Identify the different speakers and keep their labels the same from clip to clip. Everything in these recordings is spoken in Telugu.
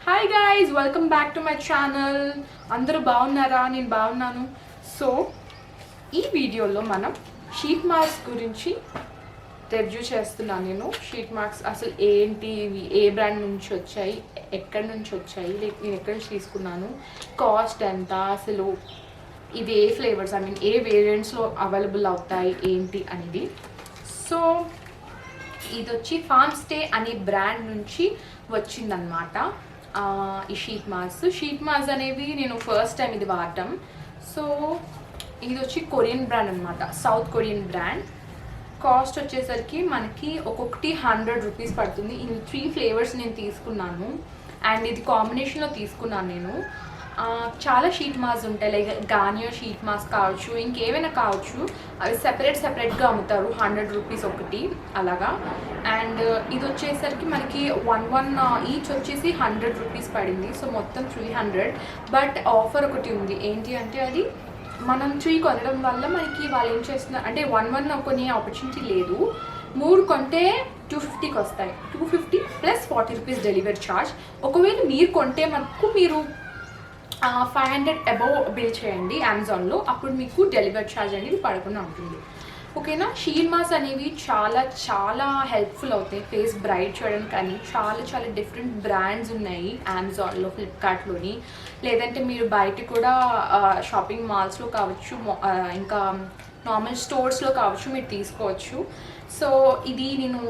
Speaker 1: Hi guys, welcome back to my channel. అందరూ బాగున్నారా? నేను బాగున్నాను. సో ఈ వీడియోలో మనం షీట్ మాస్క్ గురించి రివ్యూ చేస్తున్నాను. నేను షీట్ మాస్క్ అసలు ఏంటి, ఇవి ఏ బ్రాండ్ నుంచి వచ్చాయి, ఎక్కడి నుంచి వచ్చాయి, నేను ఎక్కడి నుంచి తీసుకున్నాను, కాస్ట్ ఎంత, అసలు ఇది ఏ ఫ్లేవర్స్ ఏ వేరియంట్స్లో అవైలబుల్ అవుతాయి ఏంటి అనేది. సో ఇది వచ్చి ఫార్మ్ స్టే అనే బ్రాండ్ నుంచి వచ్చిందనమాట. ఈ షీట్ మాస్క్ అనేవి నేను ఫస్ట్ టైం ఇది వాడటం. సో ఇది వచ్చి కొరియన్ బ్రాండ్ అనమాట, సౌత్ కొరియన్ బ్రాండ్. కాస్ట్ వచ్చేసరికి మనకి ఒక్కొక్కటి 100 రూపీస్ పడుతుంది. ఈ 3 ఫ్లేవర్స్ నేను తీసుకున్నాను అండ్ ఇది కాంబినేషన్లో తీసుకున్నాను నేను. చాలా షీట్ మాస్క్ ఉంటాయి, లైక్ గార్నియర్ షీట్ మాస్క్ కావచ్చు, ఇంకేమైనా కావచ్చు. అవి సెపరేట్గా అమ్ముతారు, 100 రూపీస్ ఒకటి అలాగా. అండ్ ఇది వచ్చేసరికి మనకి 1 ఈచ్ వచ్చేసి 100 రూపీస్ పడింది. సో మొత్తం 300. బట్ ఆఫర్ ఒకటి ఉంది. ఏంటి అంటే అది మనం 3 కొనడం వల్ల మనకి వాళ్ళు ఏం చేస్తున్నారు అంటే 1 కొనే ఆపర్చునిటీ లేదు. 3 కొంటే 250కి వస్తాయి. 250 ప్లస్ 40 రూపీస్ డెలివరీ ఛార్జ్. ఒకవేళ మీరు కొంటే మనకు మీరు 500 అబౌవ్ బిల్ చేయండి అమెజాన్లో, అప్పుడు మీకు డెలివరీ ఛార్జ్ అనేది పడకుండా ఉంటుంది. ఓకేనా? షీట్ మాస్క్ అనేవి చాలా చాలా హెల్ప్ఫుల్ అవుతాయి ఫేస్ బ్రైట్ చేయడానికి. కానీ చాలా డిఫరెంట్ బ్రాండ్స్ ఉన్నాయి అమెజాన్లో, ఫ్లిప్కార్ట్లోని, లేదంటే మీరు బయట కూడా షాపింగ్ మాల్స్లో కావచ్చు, ఇంకా నార్మల్ స్టోర్స్లో కావచ్చు, మీరు తీసుకోవచ్చు. సో ఇది నేను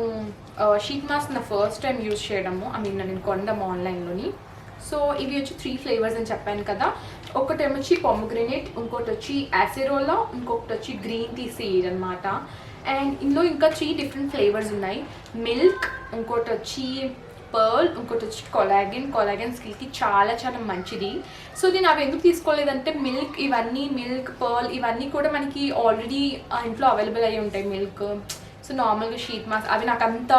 Speaker 1: షీట్ మాస్క్ నా ఫస్ట్ టైం యూజ్ చేయడము, నేను కొనడం ఆన్లైన్లోని. సో ఇవి వచ్చి 3 ఫ్లేవర్స్ అని చెప్పాను కదా. ఒకటి వచ్చి పొమగ్రెనేట్, ఇంకోటి వచ్చి యాసిరోలా, ఇంకొకటి వచ్చి గ్రీన్ టీ సీడ్ అనమాట. అండ్ ఇందులో ఇంకా 3 డిఫరెంట్ ఫ్లేవర్స్ ఉన్నాయి. మిల్క్, ఇంకోటి వచ్చి పర్ల్, ఇంకోటి వచ్చి కొలాగన్ స్కిన్కి చాలా మంచిది. సో నేను అవి ఎందుకు తీసుకోలేదంటే మిల్క్, పర్ల్ ఇవన్నీ కూడా మనకి ఆల్రెడీ ఇంట్లో అవైలబుల్ అయ్యి ఉంటాయి. మిల్క్, సో నార్మల్గా షీట్ మాస్క్ అవి నాకు అంత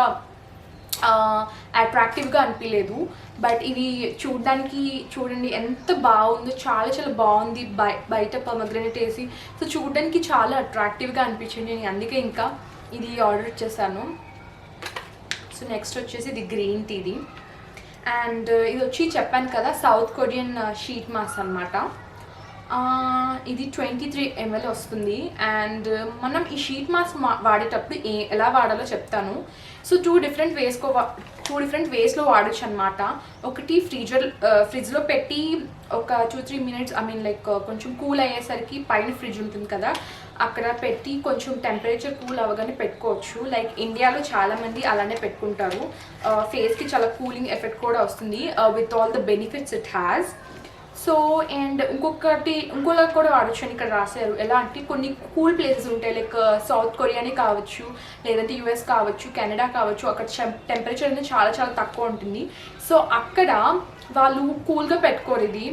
Speaker 1: అట్రాక్టివ్గా అనిపించలేదు. బట్ ఇవి చూడండి ఎంత బాగుందో, చాలా బాగుంది. బయట పొమగ్రెనేట్ వేసి సో చూడడానికి చాలా అట్రాక్టివ్గా అనిపించింది. నేను అందుకే ఇంకా ఇది ఆర్డర్ చేశాను. సో నెక్స్ట్ వచ్చేసి ఇది గ్రీన్ టీది. అండ్ ఇది వచ్చి చెప్పాను కదా సౌత్ కొరియన్ షీట్ మాస్క్ అనమాట. ఇది 23 ml వస్తుంది. అండ్ మనం ఈ షీట్ మాస్క్ వాడేటప్పుడు ఎలా వాడాలో చెప్తాను. సో 2 డిఫరెంట్ వేస్లో వాడచ్చు అనమాట. ఒకటి ఫ్రిడ్జ్లో పెట్టి ఒక 2-3 మినిట్స్ లైక్ కొంచెం కూల్ అయ్యేసరికి పైన ఫ్రిడ్జ్ ఉంటుంది కదా, అక్కడ పెట్టి కొంచెం టెంపరేచర్ కూల్ అవ్వగానే పెట్టుకోవచ్చు. లైక్ ఇండియాలో చాలామంది అలానే పెట్టుకుంటారు. ఫేస్కి చాలా కూలింగ్ ఎఫెక్ట్ కూడా వస్తుంది with all the benefits it has. So and ఇంకోలా కూడా వాడచ్చు అని ఇక్కడ రాశారు. ఎలా అంటే కొన్ని కూల్ ప్లేసెస్ ఉంటాయి, లైక్ సౌత్ కొరియానే కావచ్చు, లేదంటే యుఎస్ కావచ్చు, కెనడా కావచ్చు. అక్కడ టెంపరేచర్ అనేది చాలా తక్కువ ఉంటుంది. సో అక్కడ వాళ్ళు కూల్గా పెట్టుకోరు ఇది.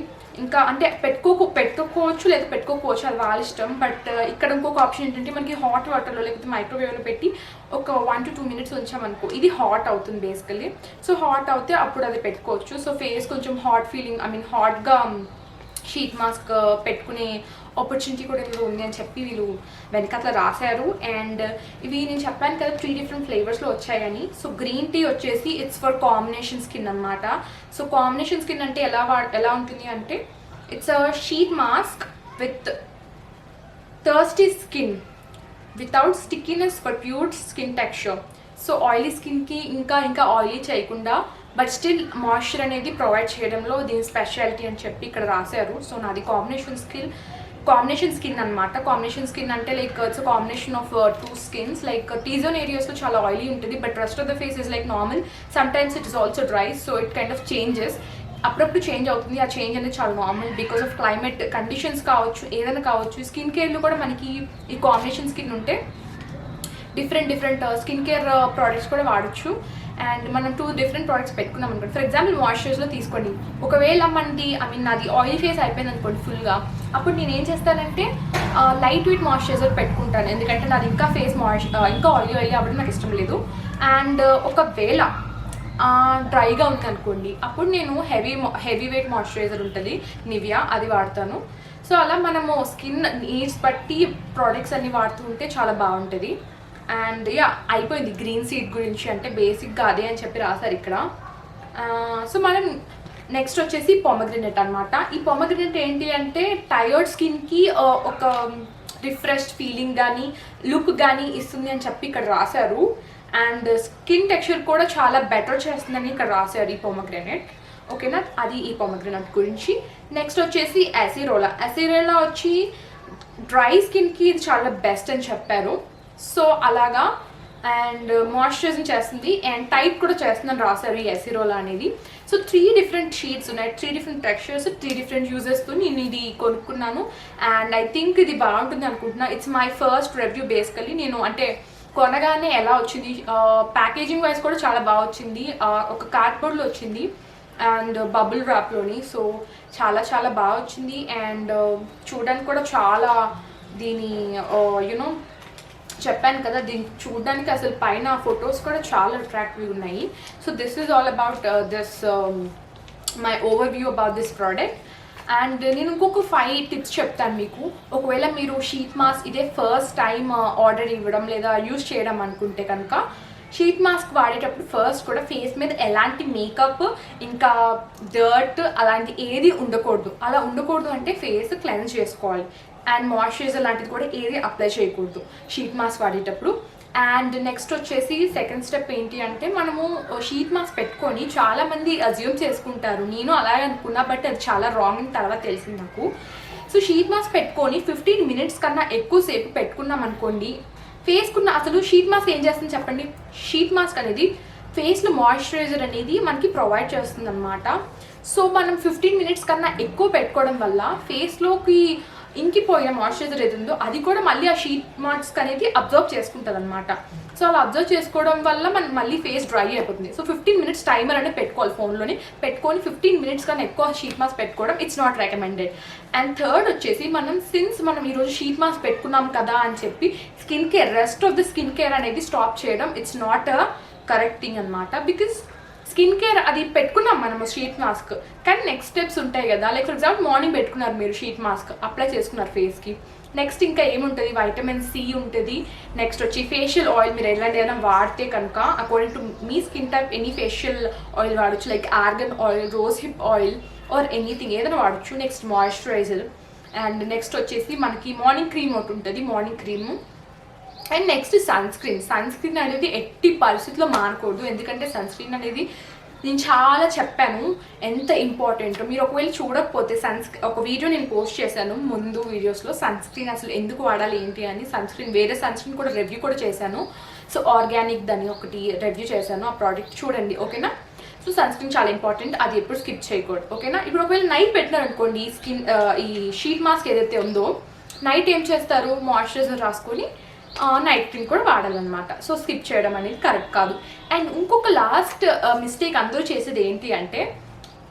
Speaker 1: ఇంకా అంటే పెట్టుకోవచ్చు లేదా పెట్టుకోకపోవచ్చు, అది వాళ్ళ ఇష్టం. బట్ ఇక్కడ ఇంకొక ఆప్షన్ ఏంటంటే మనకి హాట్ వాటర్లో లేకపోతే మైక్రోవేవ్లో పెట్టి ఒక 1 to 2 మినిట్స్ ఉంచామనుకో, ఇది హాట్ అవుతుంది బేసికలీ. సో హాట్ అవుతే అప్పుడు అది పెట్టుకోవచ్చు. సో ఫేస్ కొంచెం హాట్ ఫీలింగ్ హాట్గా షీట్ మాస్క్ పెట్టుకునే ఆపర్చునిటీ కూడా ఇందులో ఉంది అని చెప్పి వీళ్ళు వెనకట్లా రాశారు. అండ్ ఇవి నేను చెప్పాను కదా 3 డిఫరెంట్ ఫ్లేవర్స్లో వచ్చాయని. సో గ్రీన్ టీ వచ్చేసి ఇట్స్ ఫర్ కాంబినేషన్ స్కిన్ అనమాట. సో కాంబినేషన్ స్కిన్ అంటే ఎలా ఉంటుంది అంటే it's a sheet mask with thirsty skin without stickiness for pure skin texture. So oily స్కిన్కి ఇంకా ఆయిలీ చేయకుండా బట్ స్టిల్ మాయిశ్చర్ అనేది ప్రొవైడ్ చేయడంలో దీని స్పెషాలిటీ అని చెప్పి ఇక్కడ రాశారు. సో నాది కాంబినేషన్ స్కిన్ అనమాట. కాంబినేషన్ స్కిన్ అంటే like it's combination of 2 skins. Like టీజోన్ ఏరియాస్లో చాలా ఆయిలీ ఉంటుంది, but rest of the face is like normal. Sometimes it is also dry. So it kind of changes, అప్పుడప్పుడు చేంజ్ అవుతుంది. ఆ చేంజ్ అనేది చాలా normal because of climate conditions కావచ్చు, ఏదైనా కావచ్చు. స్కిన్ కేర్లో కూడా మనకి ఈ కాంబినేషన్ స్కిన్ ఉంటే డిఫరెంట్ స్కిన్ కేర్ ప్రోడక్ట్స్ కూడా వాడచ్చు. అండ్ మనం 2 డిఫరెంట్ ప్రోడక్ట్స్ పెట్టుకున్నాం అనుకోండి. ఫర్ ఎగ్జాంపుల్ మాయిశ్చరైజర్లో తీసుకోండి. ఒకవేళ నాది ఆయిల్ ఫేస్ అయిపోయింది అనుకోండి ఫుల్గా, అప్పుడు నేను ఏం చేస్తానంటే లైట్ వెయిట్ మాయిశ్చరైజర్ పెట్టుకుంటాను. ఎందుకంటే నాది ఇంకా ఇంకా ఆయిలీ అవ్వడం నాకు ఇష్టం లేదు. అండ్ ఒకవేళ డ్రైగా ఉంది అనుకోండి, అప్పుడు నేను హెవీ వెయిట్ మాయిశ్చరైజర్ ఉంటుంది నివియా, అది వాడతాను. సో అలా మనము స్కిన్ నీడ్స్ బట్టి ప్రోడక్ట్స్ అన్ని వాడుతూ ఉంటే చాలా బాగుంటుంది. అండ్ అయిపోయింది గ్రీన్ సీడ్ గురించి. అంటే బేసిక్గా అదే అని చెప్పి రాశారు ఇక్కడ. సో మనం నెక్స్ట్ వచ్చేసి పొమగ్రనేట్ అనమాట. ఈ పొమగ్రనేట్ ఏంటి అంటే టైర్డ్ స్కిన్కి ఒక రిఫ్రెష్డ్ ఫీలింగ్ కానీ లుక్ కానీ ఇస్తుంది అని చెప్పి ఇక్కడ రాశారు. అండ్ స్కిన్ టెక్స్చర్ కూడా చాలా బెటర్ చేస్తుందని ఇక్కడ రాశారు ఈ పొమగ్రనేట్. ఓకేనా, అది ఈ పొమగ్రనేట్ గురించి. నెక్స్ట్ వచ్చేసి యాసిరోలా. యాసిరోలా వచ్చి డ్రై స్కిన్కి ఇది చాలా బెస్ట్ అని చెప్పారు. సో అలాగా అండ్ మాయిశ్చరైజింగ్ చేస్తుంది అండ్ టైట్ కూడా చేస్తుందని రాశారు ఈ యాసిరోలా అనేది. సో 3 డిఫరెంట్ షీట్స్ ఉన్నాయి, 3 డిఫరెంట్ టెక్స్చర్స్, 3 డిఫరెంట్ యూజెస్తో నేను ఇది కొనుక్కున్నాను. అండ్ ఐ థింక్ ఇది బాగుంటుంది అనుకుంటున్నా. It's my first review basically. నేను అంటే కొనగానే ఎలా వచ్చింది, ప్యాకేజింగ్ వైజ్ కూడా చాలా బాగా వచ్చింది. ఒక కార్డ్బోర్డ్లో వచ్చింది అండ్ బబుల్ ర్యాప్లోని. సో చాలా చాలా బాగా వచ్చింది అండ్ చూడడానికి కూడా చాలా దీని యూనో చెప్పాను కదా, దీన్ని చూడడానికి అసలు పైన ఫొటోస్ కూడా చాలా అట్రాక్టివ్గా ఉన్నాయి. So this is all about this my over view about this product. And నేను ఇంకొక 5 టిప్స్ చెప్తాను మీకు. ఒకవేళ మీరు షీట్ మాస్క్ ఇదే ఫస్ట్ టైం ఆర్డర్ ఇవ్వడం లేదా యూజ్ చేయడం అనుకుంటే కనుక షీట్ మాస్క్ వాడేటప్పుడు ఫస్ట్ కూడా ఫేస్ మీద ఎలాంటి మేకప్ ఇంకా డర్ట్ అలాంటి ఏది ఉండకూడదు. అలా ఉండకూడదు అంటే ఫేస్ క్లెన్స్ చేసుకోవాలి అండ్ మాయిశ్చరైజర్ లాంటిది కూడా ఏది అప్లై చేయకూడదు షీట్ మాస్క్ వాడేటప్పుడు. అండ్ నెక్స్ట్ వచ్చేసి సెకండ్ స్టెప్ ఏంటి అంటే మనము షీట్ మాస్క్ పెట్టుకొని చాలామంది అజ్యూమ్ చేసుకుంటారు, నేను అలాగే అనుకున్నా, బట్ అది చాలా రాంగ్ అని తర్వాత తెలిసింది నాకు. సో షీట్ మాస్క్ పెట్టుకొని 15 మినిట్స్ కన్నా ఎక్కువసేపు పెట్టుకున్నాం అనుకోండి, ఫేస్కున్న అసలు షీట్ మాస్క్ ఏం చేస్తుంది చెప్పండి. షీట్ మాస్క్ అనేది ఫేస్లో మాయిశ్చరైజర్ అనేది మనకి ప్రొవైడ్ చేస్తుంది అనమాట. సో మనం 15 మినిట్స్ కన్నా ఎక్కువ పెట్టుకోవడం వల్ల ఫేస్లోకి ఇంకిపోయిన మాయిశ్చరైజర్ ఏది ఉందో అది కూడా మళ్ళీ ఆ షీట్ మాస్క్ అనేది అబ్జర్వ్ చేసుకుంటుంది అనమాట. సో అలా అబ్జర్వ్ చేసుకోవడం వల్ల మనం మళ్ళీ ఫేస్ డ్రై అయిపోతుంది. సో 15 మినిట్స్ టైమర్ అనేది పెట్టుకోవాలి ఫోన్లోని, పెట్టుకొని 15 మినిట్స్ కన్నా ఎక్కువ షీట్ మాస్క్ పెట్టుకోవడం it's not recommended. And third వచ్చేసి మనం ఈరోజు షీట్ మాస్క్ పెట్టుకున్నాం కదా అని చెప్పి skin care, rest of the skin care అనేది స్టాప్ చేయడం it's not a correct thing అనమాట. బికాస్ స్కిన్ కేర్ అది పెట్టుకున్నాం మనము షీట్ మాస్క్, కానీ నెక్స్ట్ స్టెప్స్ ఉంటాయి కదా. లైక్ ఫర్ ఎగ్జాంపుల్ మార్నింగ్ పెట్టుకున్నారు మీరు షీట్ మాస్క్, అప్లై చేసుకున్నారు ఫేస్కి, నెక్స్ట్ ఇంకా ఏముంటుంది, వైటమిన్ సి ఉంటుంది. నెక్స్ట్ వచ్చి ఫేషియల్ ఆయిల్ మీరు ఏదైనా వాడితే కనుక అకార్డింగ్ టు మీ skin type any facial oil వాడచ్చు, like argan oil, rose hip oil or anything ఏదైనా వాడచ్చు. నెక్స్ట్ మాయిశ్చరైజర్ అండ్ నెక్స్ట్ వచ్చేసి మనకి మార్నింగ్ క్రీమ్ ఒకటి ఉంటుంది, morning cream. And next sunscreen అనేది ఎట్టి పరిస్థితుల్లో మానకూడదు. ఎందుకంటే సన్ స్క్రీన్ అనేది నేను చాలా చెప్పాను ఎంత ఇంపార్టెంట్. మీరు ఒకవేళ చూడకపోతే ఒక వీడియో నేను పోస్ట్ చేశాను ముందు వీడియోస్లో, సన్ స్క్రీన్ అసలు ఎందుకు వాడాలి ఏంటి అని. వేరే సన్ స్క్రీన్ కూడా రివ్యూ కూడా చేశాను. సో ఆర్గానిక్ దాన్ని ఒకటి రివ్యూ చేశాను, ఆ ప్రోడక్ట్ చూడండి ఓకేనా. సో సన్ స్క్రీన్ చాలా ఇంపార్టెంట్, అది ఎప్పుడు స్కిప్ చేయకూడదు ఓకేనా. ఇప్పుడు ఒకవేళ నైట్ పెట్టినారనుకోండి ఈ షీట్ మాస్క్ ఏదైతే ఉందో, నైట్ ఏం చేస్తారు, మాయిశ్చరైజర్ రాసుకొని నైట్ క్రీమ్ కూడా వాడాలన్నమాట. సో స్కిప్ చేయడం అనేది కరెక్ట్ కాదు. అండ్ ఇంకొక లాస్ట్ మిస్టేక్ అందరూ చేసేది ఏంటి అంటే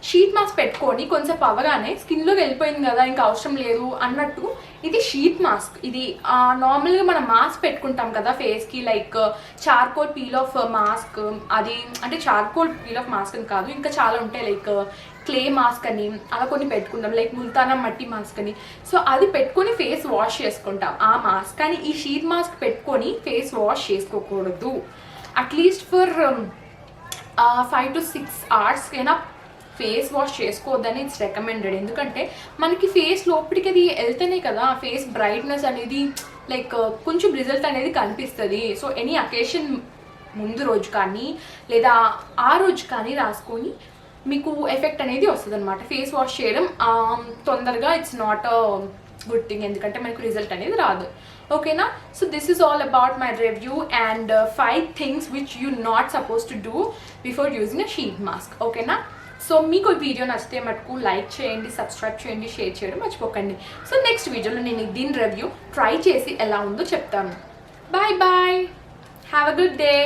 Speaker 1: షీట్ మాస్క్ పెట్టుకొని కొంచెం అవ్వగానే స్కిన్లోకి వెళ్ళిపోయింది కదా ఇంకా అవసరం లేదు అన్నట్టు. ఇది షీట్ మాస్క్, ఇది నార్మల్గా మనం మాస్క్ పెట్టుకుంటాం కదా ఫేస్కి, like charcoal peel off mask. అది అంటే చార్కోల్ పీల్ ఆఫ్ మాస్క్ అని కాదు, ఇంకా చాలా ఉంటాయి, లైక్ క్లే మాస్క్ అని అలా కొన్ని పెట్టుకుంటాం, లైక్ ముల్తానా మట్టి మాస్క్ అని. సో అది పెట్టుకొని ఫేస్ వాష్ చేసుకుంటాం ఆ మాస్క్. కానీ ఈ షీట్ మాస్క్ పెట్టుకొని ఫేస్ వాష్ చేసుకోకూడదు. At least for 5 to 6 hours face wash చేసుకోవద్దని ఇట్స్ రికమెండెడ్. ఎందుకంటే మనకి ఫేస్ లోపలికి అది వెళ్తేనే కదా ఫేస్ బ్రైట్నెస్ అనేది లైక్ కొంచెం రిజల్ట్ అనేది కనిపిస్తుంది. సో ఎనీ అకేషన్ ముందు రోజు కానీ లేదా ఆ రోజు కానీ రాసుకొని మీకు ఎఫెక్ట్ అనేది వస్తుంది అనమాట. ఫేస్ వాష్ చేయడం తొందరగా it's not a good thing, ఎందుకంటే మనకు రిజల్ట్ అనేది రాదు ఓకేనా. So this is all about my review and 5 things which you not supposed to do before using a sheet mask ఓకేనా. సో మీకు ఈ వీడియో నచ్చితే మటుకు లైక్ చేయండి, సబ్స్క్రైబ్ చేయండి, షేర్ చేయడం మర్చిపోకండి. సో నెక్స్ట్ వీడియోలో నేను దీని రివ్యూ ట్రై చేసి ఎలా ఉందో చెప్తాను. Bye bye, have a good day.